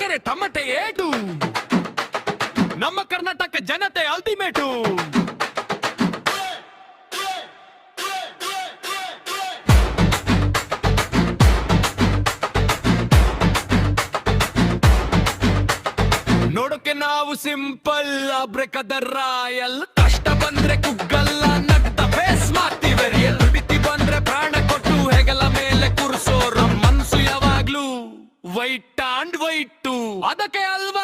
ಬಂದರೆ ತಮ್ಮಟೆ ಏಟು. ನಮ್ಮ ಕರ್ನಾಟಕ ಜನತೆ ಅಲ್ಟಿಮೇಟು. ನೋಡೋಕೆ ನಾವು ಸಿಂಪಲ್, ಬ್ರೇಕದ ರಾಯಲ್. ಕಷ್ಟ ಬಂದ್ರೆ ಕುಗ್ಗಲ್ಲ, ನಗ್ದ ಫೇಸ್ ಮಾಡ್ತೀವಿ ರಿಯಲ್. ಬಿತ್ತಿ ಬಂದ್ರೆ ಪ್ರಾಣ ಕೊಟ್ಟು ಹೆಗಲ ಮೇಲೆ ಕೂರಿಸೋರು. ಮನ್ಸು ಯಾವಾಗ್ಲೂ ವೈಟ್ ಅಂಡ್ ವೈಟು, ಅದಕ್ಕೆ ಅಲ್ವಾ